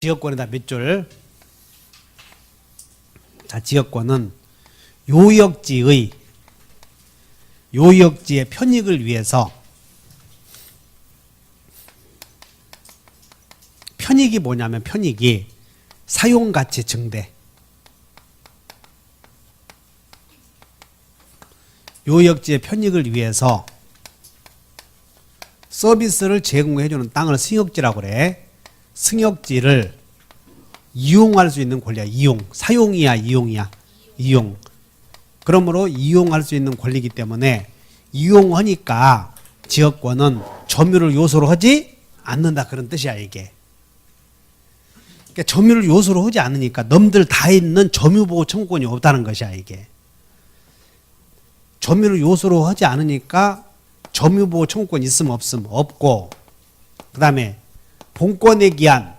지역권에다 몇 줄. 자, 지역권은 요역지의 요역지의 편익을 위해서 편익이 뭐냐면 편익이 사용가치 증대. 요역지의 편익을 위해서 서비스를 제공해주는 땅을 승역지라고 그래. 승역지를 이용할 수 있는 권리야. 이용. 사용이야, 이용이야. 이용. 그러므로 이용할 수 있는 권리이기 때문에 이용하니까 지역권은 점유를 요소로 하지 않는다. 그런 뜻이야, 이게. 그러니까 점유를 요소로 하지 않으니까 넘들 다 있는 점유보호 청구권이 없다는 것이야, 이게. 점유를 요소로 하지 않으니까 점유보호 청구권 있으면 없으면 없고, 그 다음에 본권에 기한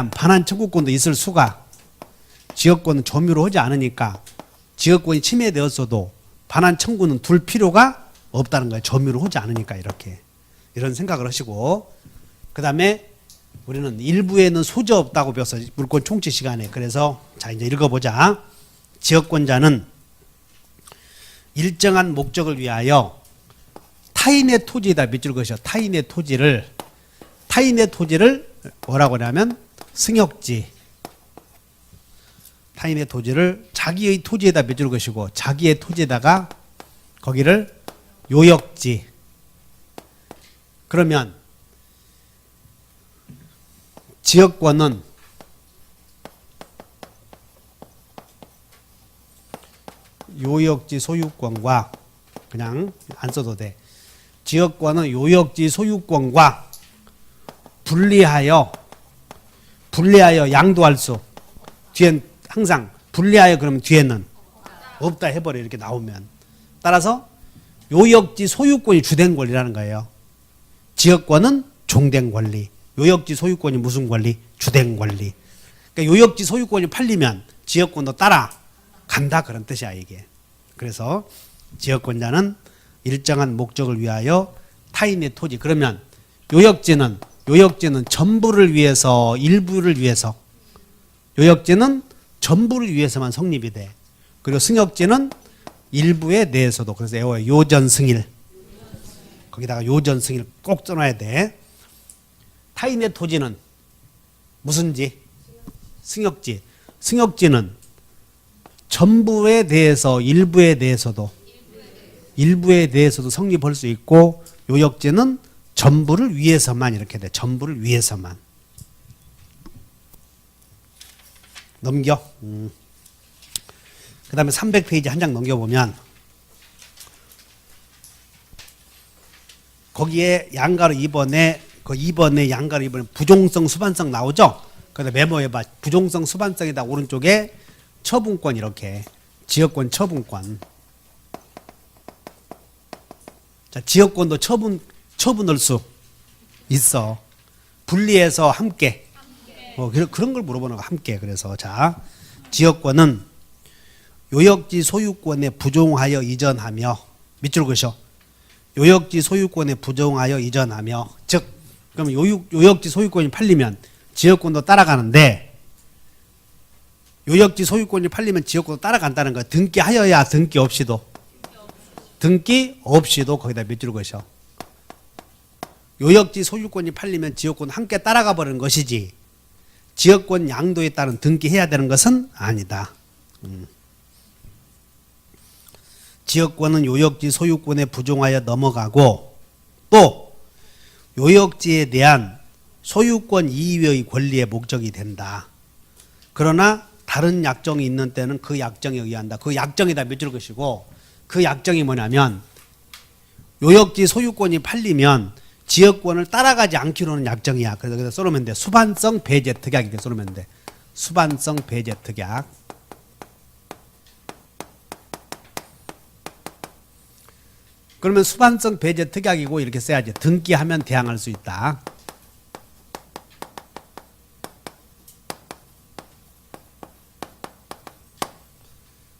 반환 청구권도 있을 수가. 지역권은 점유로 하지 않으니까 지역권이 침해되었어도 반환 청구는 둘 필요가 없다는 거예요. 점유를 하지 않으니까. 이렇게 이런 생각을 하시고, 그 다음에 우리는 일부에는 소재 없다고 배웠어, 물권 총칙 시간에. 그래서 자, 이제 읽어보자. 지역권자는 일정한 목적을 위하여 타인의 토지에다 밑줄 그으셔. 타인의 토지를 뭐라고 하냐면 승역지. 타인의 토지를 자기의 토지에다 밑줄 그으시고, 자기의 토지에다가 거기를 요역지. 그러면 지역권은 요역지 소유권과, 그냥 안 써도 돼. 지역권은 요역지 소유권과 분리하여 양도할 수. 뒤엔 항상 분리하여 그러면 뒤에는 없다 해버려. 이렇게 나오면. 따라서 요역지 소유권이 주된 권리라는 거예요. 지역권은 종된 권리. 요역지 소유권이 무슨 권리? 주된 권리. 그러니까 요역지 소유권이 팔리면 지역권도 따라간다. 그런 뜻이야, 이게. 그래서 지역권자는 일정한 목적을 위하여 타인의 토지. 그러면 요역지는 전부를 위해서, 일부를 위해서. 요역지는 전부를 위해서만 성립이 돼. 그리고 승역지는 일부에 대해서도. 그래서 외워요. 요전승일. 거기다가 요전승일 꼭 써놔야 돼. 타인의 토지는 무슨지? 승역지. 승역지는 전부에 대해서, 일부에 대해서도 성립할 수 있고, 요역지는 전부를 위해서만 이렇게 돼. 전부를 위해서만. 넘겨. 그 다음에 300페이지 한 장 넘겨보면 거기에 양가로 2번에 양가로 2번에 부종성 수반성 나오죠. 그래서 메모해봐. 부종성 수반성에다 오른쪽에 처분권. 이렇게 지역권 처분권. 자, 지역권도 처분할 수 있어. 분리해서 함께. 그런 걸 물어보는 거. 함께. 그래서 자, 지역권은 요역지 소유권에 부종하여 이전하며, 밑줄 그으셔. 요역지 소유권에 부종하여 이전하며. 즉, 그러면 요역지 소유권이 팔리면 지역권도 따라가는데, 요역지 소유권이 팔리면 지역권도 따라간다는 거야. 등기하여야 등기 없이도. 등기 없이도 거기다 밑줄 그으셔. 요역지 소유권이 팔리면 지역권 함께 따라가 버리는 것이지, 지역권 양도에 따른 등기해야 되는 것은 아니다. 지역권은 요역지 소유권에 부종하여 넘어가고, 또 요역지에 대한 소유권 이외의 권리의 목적이 된다. 그러나 다른 약정이 있는 때는 그 약정에 의한다. 그 약정에다 밑줄 그으시고, 그 약정이 뭐냐면 요역지 소유권이 팔리면 지역권을 따라가지 않기로는 약정이야. 그래서 여기다 써놓으면 돼. 수반성 배제 특약이 돼. 써놓으면 돼. 수반성 배제 특약. 그러면 수반성 배제 특약이고 이렇게 써야지. 등기하면 대항할 수 있다.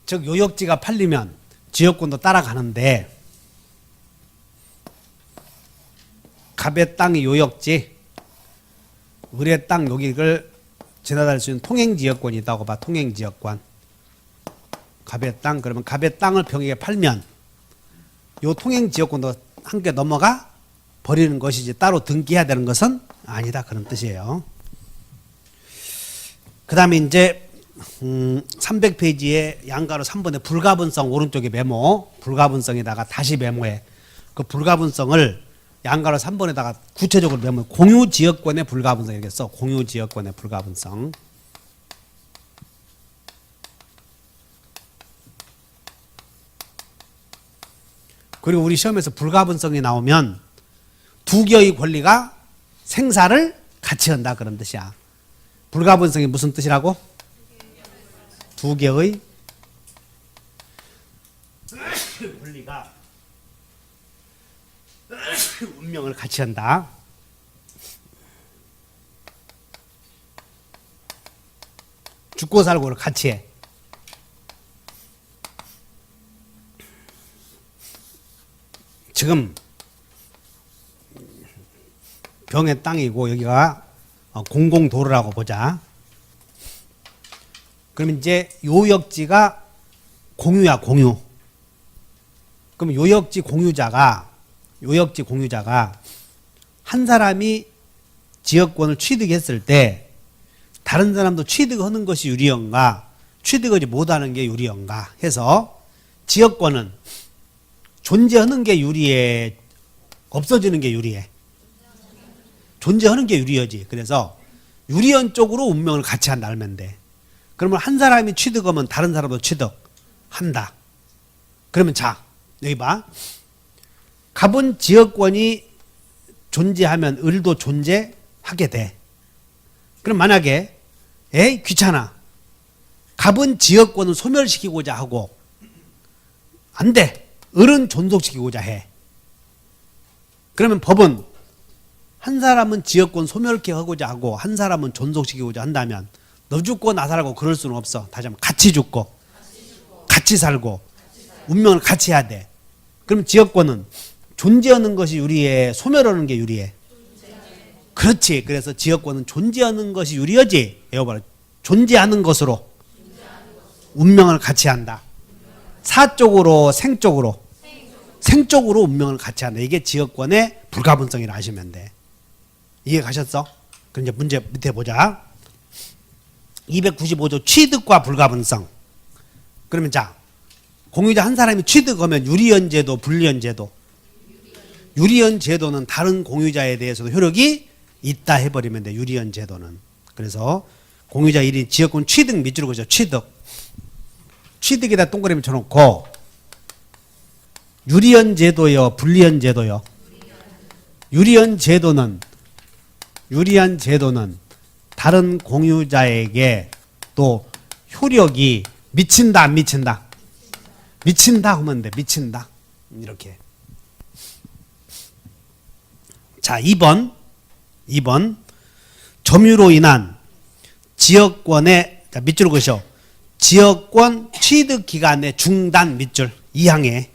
즉 요역지가 팔리면 지역권도 따라가는데, 갑의 땅이 요역지, 을의 땅 여기를 지나다닐 수 있는 통행지역권이 있다고 봐. 통행지역권. 갑의 땅. 그러면 갑의 땅을 병에게 팔면 요 통행지역권도 함께 넘어가 버리는 것이지 따로 등기해야 되는 것은 아니다. 그런 뜻이에요. 그 다음에 이제 300페이지에 양가로 3번에 불가분성 오른쪽에 메모, 불가분성에다가 다시 메모해. 그 불가분성을 양가로 3번에다가 구체적으로 메모. 공유지역권의 불가분성 이렇게 써. 공유지역권의 불가분성. 그리고 우리 시험에서 불가분성이 나오면 두 개의 권리가 생사를 같이 한다 그런 뜻이야. 불가분성이 무슨 뜻이라고? 두 개의 권리가 운명을 같이 한다. 죽고 살고를 같이 해. 지금 병의 땅이고 여기가 공공도로라고 보자. 그러면 이제 요역지가 공유야, 공유. 그럼 요역지 공유자가 한 사람이 지역권을 취득했을 때 다른 사람도 취득하는 것이 유리한가, 취득하지 못하는 게 유리한가 해서 지역권은 존재하는 게 유리해, 없어지는 게 유리해? 존재하는 게 유리하지. 그래서 유리한 쪽으로 운명을 같이 한다 알면 돼. 그러면 한 사람이 취득하면 다른 사람도 취득한다. 그러면 자, 여기 봐. 갑은 지역권이 존재하면 을도 존재하게 돼. 그럼 만약에 에이 귀찮아. 갑은 지역권을 소멸시키고자 하고 안 돼. 을은 존속시키고자 해. 그러면 법은 한 사람은 지역권 소멸하고자 하고 한 사람은 존속시키고자 한다면 너 죽고 나 살고 그럴 수는 없어. 다시 한번 같이 죽고 같이 살고 운명을 같이 해야 돼. 그럼 지역권은 존재하는 것이 유리해, 소멸하는 게 유리해? 그렇지. 그래서 지역권은 존재하는 것이 유리하지. 여봐라. 존재하는 것으로 운명을 같이 한다. 사적으로 생적으로 생적으로 운명을 같이 한다. 이게 지역권의 불가분성이라 하시면 돼. 이해 가셨어? 그럼 이제 문제 밑에 보자. 295조 취득과 불가분성. 그러면 자, 공유자 한 사람이 취득하면 유리한 제도, 불리한 제도. 유리한 제도는 다른 공유자에 대해서도 효력이 있다 해버리면 돼. 유리한 제도는. 그래서 공유자 1인 지역권 취득 밑줄을 그죠. 취득. 취득에다 동그라미 쳐놓고 유리한 제도요, 불리한 제도요. 유리한 제도는 다른 공유자에게 또 효력이 미친다 안 미친다? 미친다 하면 돼. 미친다. 이렇게. 자, 2번 점유로 인한 지역권의 자, 밑줄 그으셔. 지역권 취득 기간의 중단 밑줄 2항에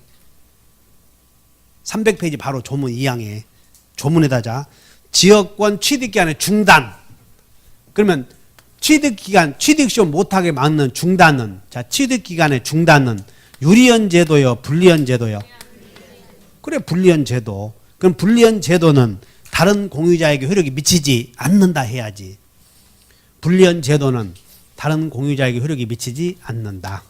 300페이지 바로 조문 2항에 조문에다 자 지역권 취득 기간의 중단. 그러면 취득 기간 취득 시험 못하게 막는 중단은 자 취득 기간의 중단은 유리한 제도요, 불리한 제도요? 그래, 불리한 제도. 그럼 불리한 제도는 다른 공유자에게 효력이 미치지 않는다 해야지. 불리한 제도는 다른 공유자에게 효력이 미치지 않는다.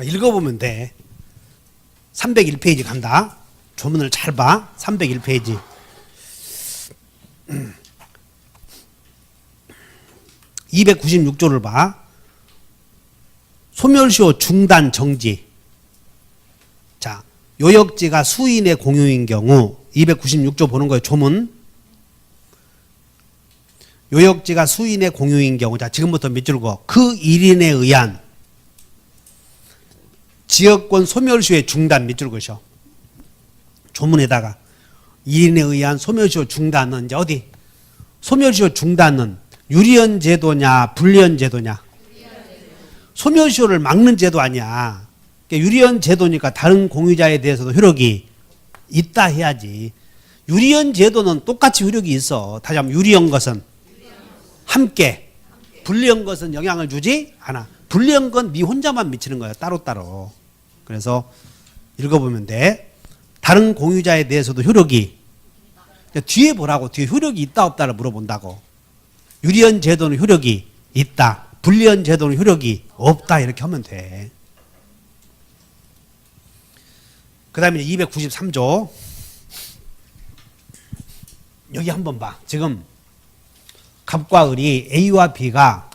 읽어보면 돼. 301페이지 간다. 조문을 잘 봐. 301페이지. (296조를) 봐. 소멸시효 중단 정지. 자, 요역지가 수인의 공유인 경우 296조 보는 거예요. 조문. 요역지가 수인의 공유인 경우 자 지금부터 밑줄 그어. 그 일인에 의한 지역권 소멸시효의 중단 밑줄 그으셔. 조문에다가 일인에 의한 소멸시효 중단은 이제 어디? 소멸시효 중단은 유리연 제도냐 불리연 제도냐? 소멸시효를 막는 제도 아니야. 그러니까 유리연 제도니까 다른 공유자에 대해서도 효력이 있다 해야지. 유리연 제도는 똑같이 효력이 있어. 다시 한번 유리연 것은 함께, 불리연 것은 영향을 주지 않아. 불리연 건 네 혼자만 미치는 거야. 따로따로. 그래서 읽어보면 돼. 다른 공유자에 대해서도 효력이, 뒤에 보라고. 뒤에 효력이 있다 없다를 물어본다고. 유리연 제도는 효력이 있다. 불리연 제도는 효력이 없다. 이렇게 하면 돼. 그 다음에 293조. 여기 한번 봐. 지금 갑과 을이 A와 B가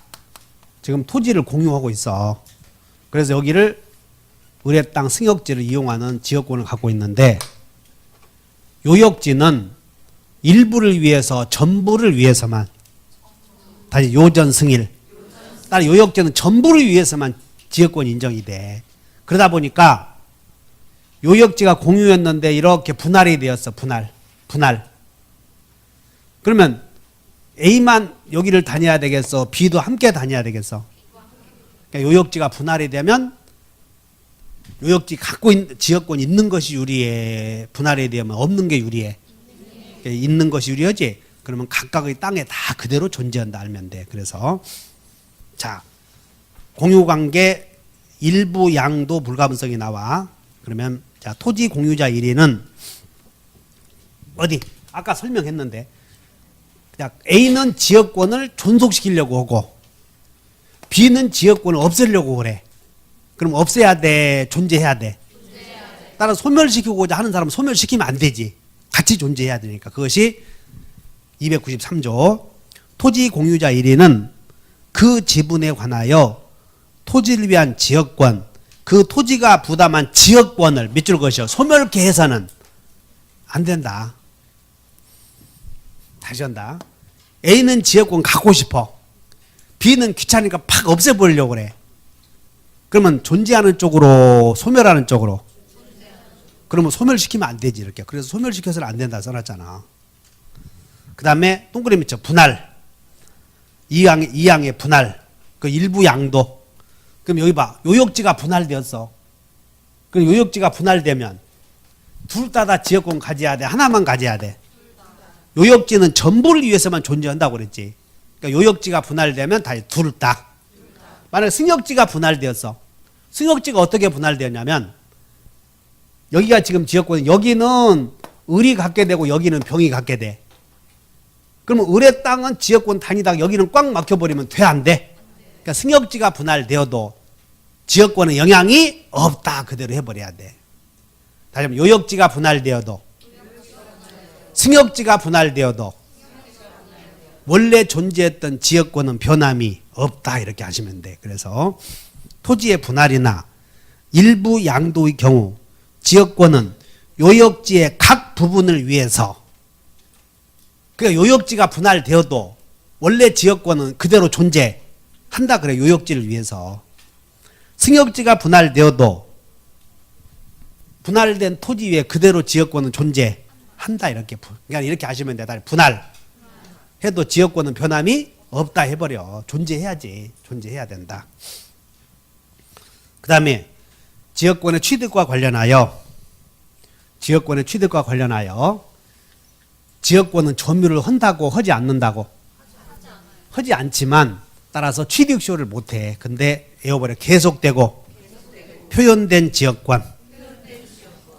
지금 토지를 공유하고 있어. 그래서 여기를 을의 땅 승역지를 이용하는 지역권을 갖고 있는데, 요역지는 일부를 위해서 전부를 위해서만, 다시 요전 승일, 따라 요역지는 전부를 위해서만 지역권이 인정이 돼. 그러다 보니까 요역지가 공유였는데 이렇게 분할이 되었어. 분할. 그러면 A만 여기를 다녀야 되겠어? B도 함께 다녀야 되겠어? 그러니까 요역지가 분할이 되면 요역지 갖고 있는 지역권이 있는 것이 유리해. 분할이 되면 없는 게 유리해. 그러니까 있는 것이 유리하지. 그러면 각각의 땅에 다 그대로 존재한다 알면 돼. 그래서 자, 공유관계 일부 양도 불가분성이 나와. 그러면 자, 토지 공유자 1위는 어디? 아까 설명했는데, A는 지역권을 존속시키려고 하고 B는 지역권을 없애려고 그래. 그럼 없애야 돼? 존재해야 돼? 따라 소멸시키고자 하는 사람은 소멸시키면 안 되지. 같이 존재해야 되니까. 그것이 293조. 토지 공유자 1위는 그 지분에 관하여 토지를 위한 지역권, 그 토지가 부담한 지역권을 밑줄 그으셔. 소멸케 해서는 안 된다. 다시 한다. A는 지역권 갖고 싶어. B는 귀찮으니까 팍 없애버리려고 그래. 그러면 존재하는 쪽으로, 소멸하는 쪽으로. 그러면 소멸시키면 안 되지, 이렇게. 그래서 소멸시켜서는 안 된다 써놨잖아. 그 다음에 동그라미 쳐. 분할. 이항의 분할. 그 일부 양도. 그럼 여기 봐. 요역지가 분할되었어. 그럼 요역지가 분할되면 둘 다 지역권 가져야 돼? 하나만 가져야 돼? 요역지는 전부를 위해서만 존재한다고 그랬지. 그러니까 요역지가 분할되면 다 둘 다. 만약에 승역지가 분할되었어. 승역지가 어떻게 분할되었냐면, 여기가 지금 지역권, 여기는 을이 갖게 되고 여기는 병이 갖게 돼. 그러면 을의 땅은 지역권 다니다가 여기는 꽉 막혀버리면 돼, 안 돼? 그러니까 승역지가 분할되어도 지역권에 영향이 없다. 그대로 해버려야 돼. 다시 한번 요역지가 분할되어도 승역지가 분할되어도 원래 존재했던 지역권은 변함이 없다. 이렇게 하시면 돼. 그래서 토지의 분할이나 일부 양도의 경우 지역권은 요역지의 각 부분을 위해서, 그러니까 요역지가 분할되어도 원래 지역권은 그대로 존재한다. 그래. 요역지를 위해서. 승역지가 분할되어도 분할된 토지 위에 그대로 지역권은 존재한다. 이렇게. 그러니까 이렇게 하시면 돼. 분할 해도 지역권은 변함이 없다 해버려. 존재해야지. 존재해야 된다. 그 다음에 지역권의 취득과 관련하여 지역권은 점유를 한다고 하지 않는다고? 하지 않지만 따라서 취득쇼를 못해. 근데 에어버려 계속되고 표현된 지역권.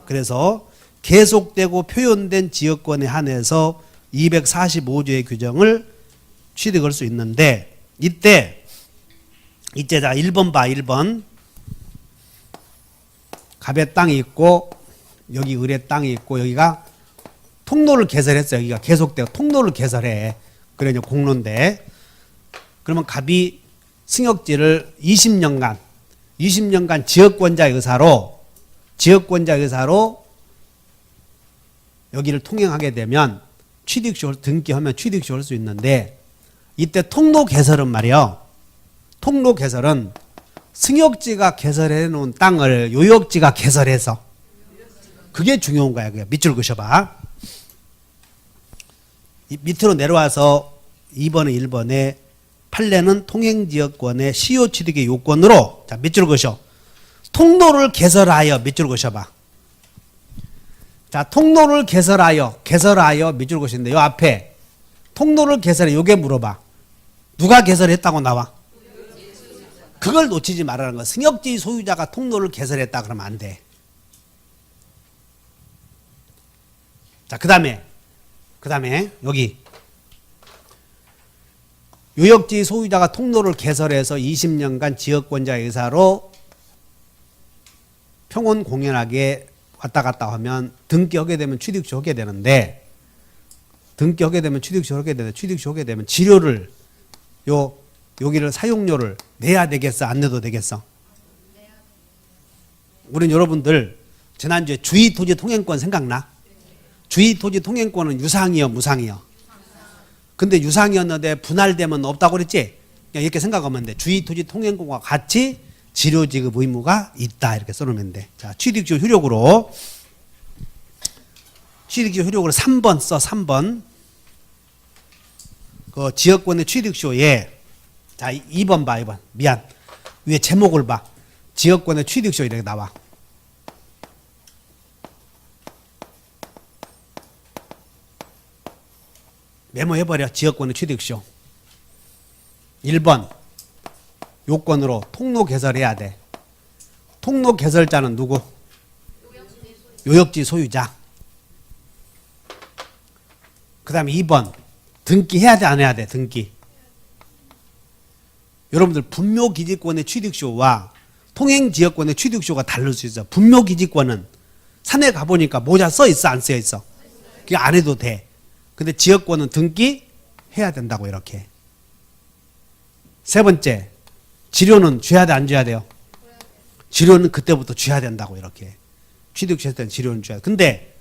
그래서 계속되고 표현된 지역권에 한해서 245조의 규정을 취득할 수 있는데, 이때 자 1번 봐. 1번 갑의 땅이 있고 여기 을의 땅이 있고 여기가 통로를 개설했어. 여기가 계속되고 통로를 개설해. 그래 이제 공로인데, 그러면 갑이 승역지를 20년간 지역권자의 의사로 여기를 통행하게 되면 취득쇼를 등기하면 취득쇼를 할 수 있는데, 이때 통로 개설은 말이요. 통로 개설은 승역지가 개설해 놓은 땅을 요역지가 개설해서, 그게 중요한 거야. 그게 밑줄 그셔봐. 밑으로 내려와서 2번에 1번에 판례는 통행지역권의 시효 취득의 요건으로 자, 밑줄 그으셔. 통로를 개설하여 밑줄 그으셔봐. 자, 통로를 개설하여 밑줄 그으시는데 요 앞에 통로를 개설해 요게 물어봐. 누가 개설했다고 나와? 그걸 놓치지 말라는 거야. 승역지 소유자가 통로를 개설했다 그러면 안 돼. 자, 그 다음에 여기 요역지 소유자가 통로를 개설해서 20년간 지역권자 의사로 평온 공연하게 왔다 갔다 하면 등기하게 되면 취득시 하게 되는데 취득시 하게 되면 지료를 여기를 사용료를 내야 되겠어? 안 내도 되겠어? 우린 여러분들 지난주에 주의토지 통행권 생각나? 주의토지 통행권은 유상이요 무상이요? 근데 유상이었는데 분할되면 없다고 그랬지? 그냥 이렇게 생각하면 돼. 주의토지 통행권과 같이 지료지급 의무가 있다 이렇게 써놓으면 돼. 자, 취득시 효력으로 3번 써. 3번 그 지역권의 취득시효에 자 2번 봐. 2번 미안 위에 제목을 봐. 지역권의 취득시효 이렇게 나와. 메모해버려. 지역권의 취득시효 1번 요건으로 통로 개설해야 돼. 통로 개설자는 누구? 요역지 소유자. 그 다음에 2번 등기해야 돼 안 해야 돼? 등기. 여러분들 분묘기지권의 취득시효와 통행지역권의 취득시효가 다를 수 있어. 분묘기지권은 산에 가보니까 모자 써 있어 안 써 있어? 그게 안 해도 돼. 근데 지역권은 등기해야 된다고 이렇게. 세 번째 지료는 줘야 돼 안 줘야 돼요? 지료는 그때부터 줘야 된다고 이렇게. 취득시효 때는 지료는 줘야 돼. 근데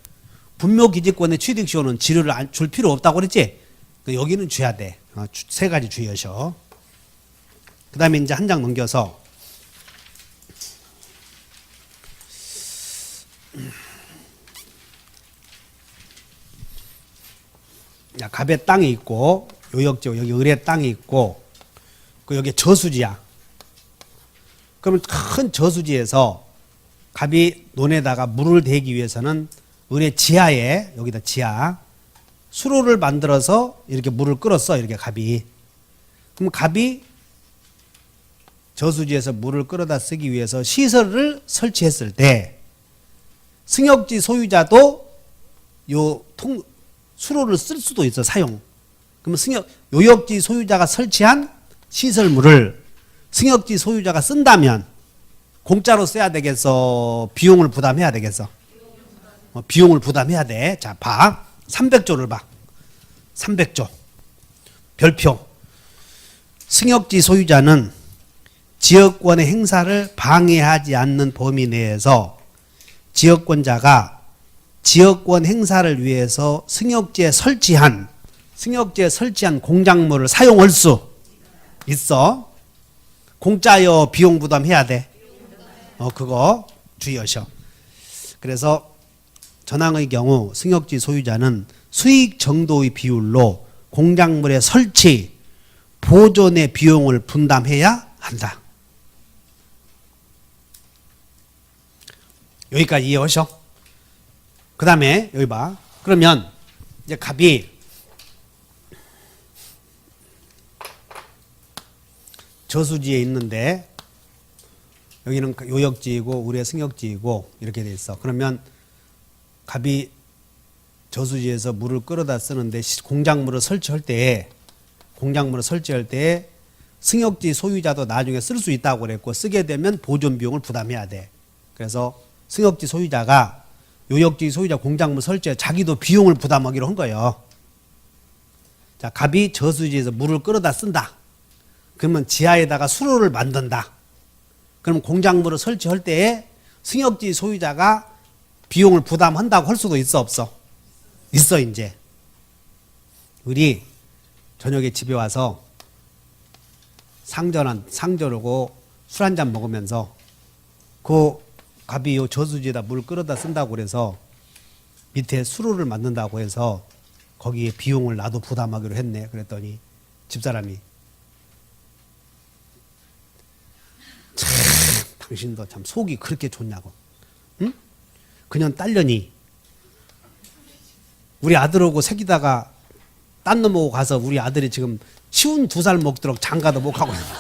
분묘기지권의 취득시효는 지료를 줄 필요 없다고 그랬지? 여기는 줘야 돼. 세 가지 주의하셔. 그 다음에 이제 한 장 넘겨서 갑에 땅이 있고 요역지 여기 을에 땅이 있고 그 여기 저수지야. 그러면 큰 저수지에서 갑이 논에다가 물을 대기 위해서는 을의 지하에 여기다 지하 수로를 만들어서 이렇게 물을 끌었어. 이렇게 갑이. 그럼 갑이 저수지에서 물을 끌어다 쓰기 위해서 시설을 설치했을 때 승역지 소유자도 수로를 쓸 수도 있어. 사용. 그러면 요역지 소유자가 설치한 시설물을 승역지 소유자가 쓴다면 공짜로 써야 되겠어? 비용을 부담해야 되겠어? 비용을 부담해야 돼. 자, 봐. 300조를 봐. 300조. 별표. 승역지 소유자는 지역권의 행사를 방해하지 않는 범위 내에서 지역권자가 지역권 행사를 위해서 승역지에 설치한 공작물을 사용할 수 있어. 공짜여 비용 부담해야 돼. 그거 주의하셔. 그래서 전항의 경우 승역지 소유자는 수익 정도의 비율로 공작물의 설치, 보존의 비용을 분담해야 한다. 여기까지 이해하셔. 그 다음에 여기 봐. 그러면 이제 갑이 저수지에 있는데 여기는 요역지이고 우리의 승역지이고 이렇게 돼 있어. 그러면 갑이 저수지에서 물을 끌어다 쓰는데 공작물을 설치할 때 승역지 소유자도 나중에 쓸 수 있다고 그랬고 쓰게 되면 보존 비용을 부담해야 돼. 그래서 승역지 소유자가 요역지 소유자 공작물 설치에 자기도 비용을 부담하기로 한 거예요. 자, 갑이 저수지에서 물을 끌어다 쓴다. 그러면 지하에다가 수로를 만든다. 그럼 공작물을 설치할 때에 승역지 소유자가 비용을 부담한다고 할 수도 있어 없어? 있어. 이제 우리 저녁에 집에 와서 상전하고 술 한잔 먹으면서 그 갑이 요 저수지에다 물 끌어다 쓴다고 그래서 밑에 수로를 만든다고 해서 거기에 비용을 나도 부담하기로 했네. 그랬더니 집사람이 당신도 참 속이 그렇게 좋냐고. 응? 그냥 딸려니. 우리 아들하고 새기다가 딴 놈하고 가서 우리 아들이 지금 쉬운 2살 먹도록 장가도 못 가고 있는데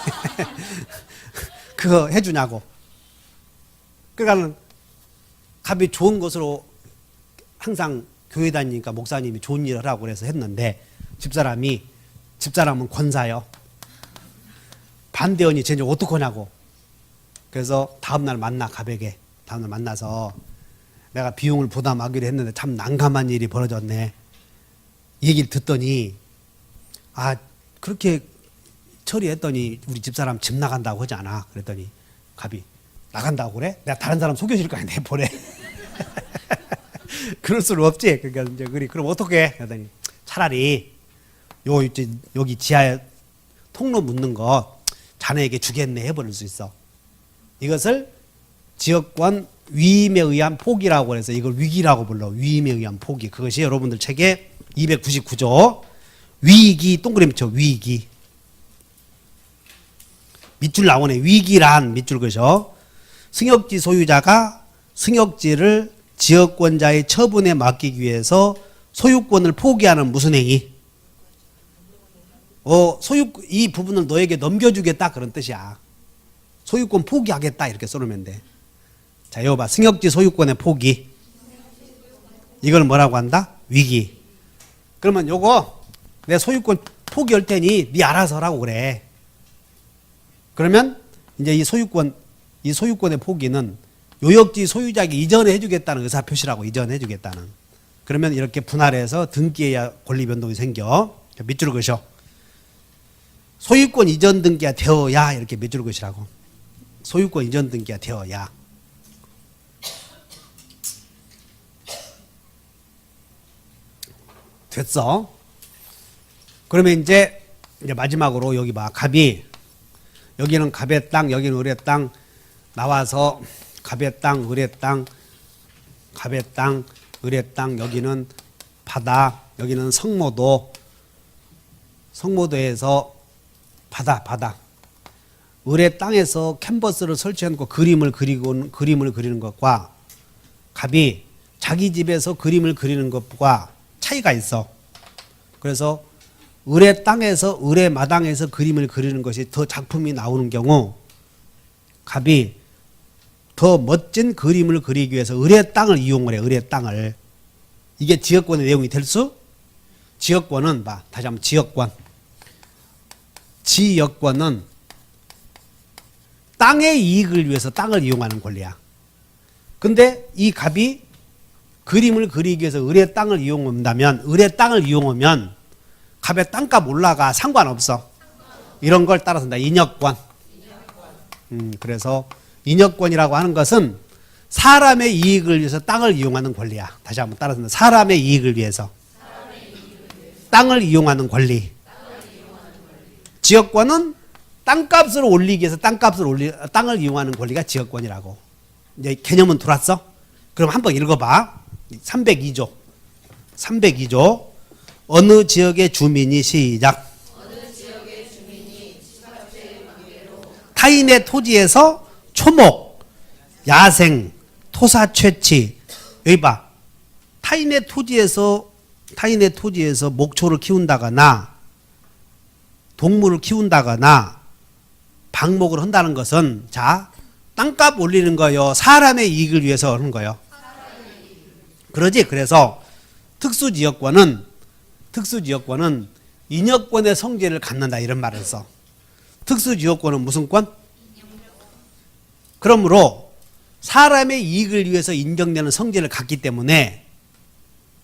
그거 해주냐고. 그러니까는 갑이 좋은 것으로 항상 교회 다니니까 목사님이 좋은 일을 하라고 그래서 했는데 집사람은 권사요. 반대원이 쟤는 어떡하냐고. 그래서 다음날 만나 갑에게 다음날 만나서 내가 비용을 부담하기로 했는데 참 난감한 일이 벌어졌네. 얘기를 듣더니 아 그렇게 처리했더니 우리 집사람 집 나간다고 하지 않아. 그랬더니 갑이 나간다고 그래? 내가 다른 사람 속여줄 거 아니야. 내보내. 그럴 수는 없지. 그러니까 이제 그럼 어떻게? 그랬더니 차라리 여기 지하에 통로 묻는 거 자네에게 주겠네 해버릴 수 있어. 이것을 지역권 위임에 의한 포기라고 해서 이걸 위기라고 불러. 위임에 의한 포기. 그것이 여러분들 책에 299조 위기 동그라미 쳐. 위기. 밑줄 나오네. 위기란 밑줄 그죠. 승역지 소유자가 승역지를 지역권자의 처분에 맡기기 위해서 소유권을 포기하는 무슨 행위? 이 부분을 너에게 넘겨주겠다 그런 뜻이야. 소유권 포기하겠다 이렇게 써놓으면 돼. 자, 이거 봐. 승역지 소유권의 포기. 이걸 뭐라고 한다? 위기. 그러면 요거 내 소유권 포기할 테니 네 알아서 하라고 그래. 그러면 이제 이 소유권의 포기는 요역지 소유자에게 이전해 주겠다는 의사표시라고. 이전해 주겠다는. 그러면 이렇게 분할해서 등기해야 권리 변동이 생겨. 밑줄을 그으셔. 소유권 이전 등기가 되어야 이렇게 밑줄을 그으시라고. 소유권 이전 등기가 되어야. 됐어. 그러면 이제 마지막으로 여기 봐. 갑이 여기는 갑의 땅, 여기는 을의 땅 나와서 갑의 땅, 을의 땅, 갑의 땅, 을의 땅, 여기는 바다, 여기는 성모도에서 바다. 을의 땅에서 캔버스를 설치해놓고 그림을 그리는 것과 갑이 자기 집에서 그림을 그리는 것과 차이가 있어. 그래서 을의 땅에서 을의 마당에서 그림을 그리는 것이 더 작품이 나오는 경우 갑이 더 멋진 그림을 그리기 위해서 을의 땅을 이용을 해. 을의 땅을. 이게 지역권의 내용이 될 수? 지역권은 봐. 다시 한번 지역권은 땅의 이익을 위해서 땅을 이용하는 권리야. 근데 이 갑이 그림을 그리기 위해서 을의 땅을 이용한다면 을의 땅을 이용하면 갑의 땅값 올라가. 상관없어. 이런 걸 따라서 인역권. 그래서 인역권이라고 하는 것은 사람의 이익을 위해서 땅을 이용하는 권리야. 다시 한번 따라서 사람의 이익을 위해서 땅을 이용하는 권리. 지역권은 땅값을 올리기 위해서 땅을 이용하는 권리가 지역권이라고. 이제 개념은 들어왔어? 그럼 한번 읽어봐. 302조. 어느 지역의 주민이 시작. 타인의 토지에서 초목, 야생, 토사 채취. 여기 봐. 타인의 토지에서 목초를 키운다거나 동물을 키운다거나 방목을 한다는 것은 자, 땅값 올리는 거요. 사람의 이익을 위해서 하는 거요. 그러지? 그래서 특수지역권은 인역권의 성질을 갖는다 이런 말을 써. 특수지역권은 무슨 권? 그러므로 사람의 이익을 위해서 인정되는 성질을 갖기 때문에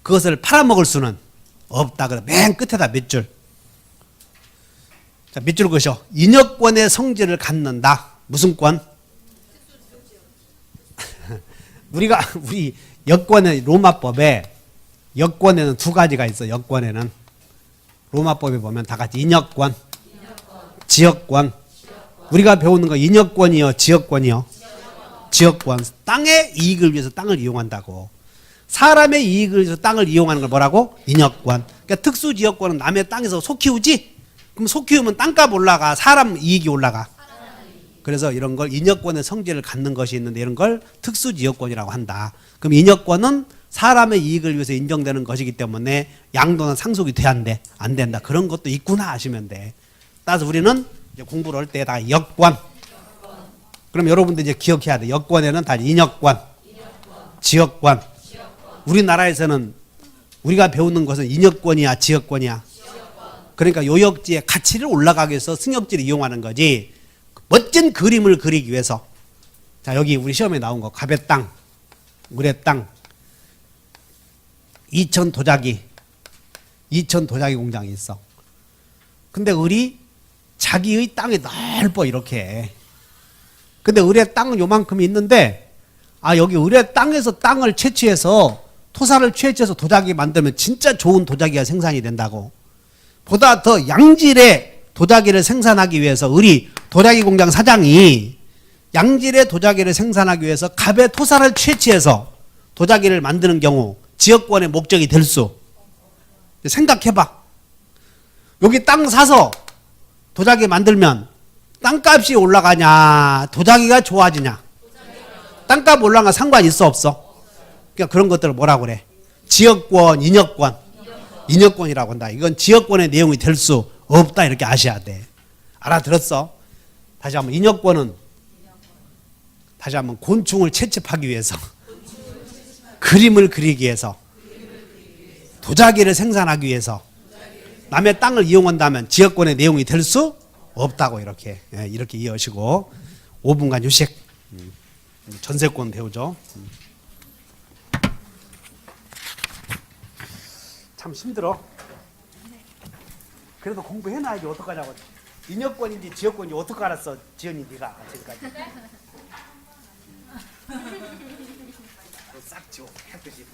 그것을 팔아먹을 수는 없다. 그래. 맨 끝에다 밑줄. 자, 밑줄 그으셔. 인역권의 성질을 갖는다. 무슨 권? 우리 여권의 로마법에 여권에는 두 가지가 있어. 여권에는 로마법에 보면 다 같이 인역권, 지역권. 우리가 배우는 거 인역권이요, 지역권이요. 지역권. 땅의 이익을 위해서 땅을 이용한다고. 사람의 이익을 위해서 땅을 이용하는 걸 뭐라고? 인역권. 그러니까 특수지역권은 남의 땅에서 소 키우지? 그럼 소 키우면 땅값 올라가, 사람 이익이 올라가? 그래서 이런 걸 인여권의 성질을 갖는 것이 있는데 이런 걸 특수지역권이라고 한다. 그럼 인여권은 사람의 이익을 위해서 인정되는 것이기 때문에 양도는 상속이 돼야 안 돼? 안 된다. 그런 것도 있구나 하시면 돼. 따라서 우리는 이제 공부를 할 때에다가 여권. 그럼 여러분들 이제 기억해야 돼. 여권에는 다 인여권, 지역권. 우리나라에서는 우리가 배우는 것은 인여권이야, 지역권이야. 그러니까 요역지의 가치를 올라가기 위해서 승역지를 이용하는 거지. 멋진 그림을 그리기 위해서. 자, 여기 우리 시험에 나온 거 갑의 땅, 을의 땅, 이천 도자기 공장이 있어. 근데 을이 자기의 땅이 넓어 이렇게. 근데 을의 땅은 요만큼 있는데 여기 을의 땅에서 땅을 채취해서 토사를 채취해서 도자기 만들면 진짜 좋은 도자기가 생산이 된다고. 보다 더 양질의 도자기를 생산하기 위해서 을이 도자기 공장 사장이 양질의 도자기를 생산하기 위해서 갑의 토사를 채취해서 도자기를 만드는 경우 지역권의 목적이 될 수. 생각해봐. 여기 땅 사서 도자기 만들면 땅값이 올라가냐 도자기가 좋아지냐. 땅값 올라가 상관 있어 없어? 그러니까 그런 것들을 뭐라고 그래? 지역권, 인여권이라고 한다. 이건 지역권의 내용이 될 수 없다 이렇게 아셔야 돼. 알아들었어? 다시 한번 인여권은 다시 한번 곤충을 채집하기 위해서 그림을 그리기 위해서 도자기를 생산하기 위해서 남의 땅을 이용한다면 지역권의 내용이 될 수 없다고 이렇게 이해하시고 5분간 휴식. 전세권 배우죠. 참 힘들어. 그래도 공부해놔야지 어떡하냐고. 인여권인지 지역권인지 어떻게 알았어? 지연이 네가 지금까지. 싹 지워 깨끗이.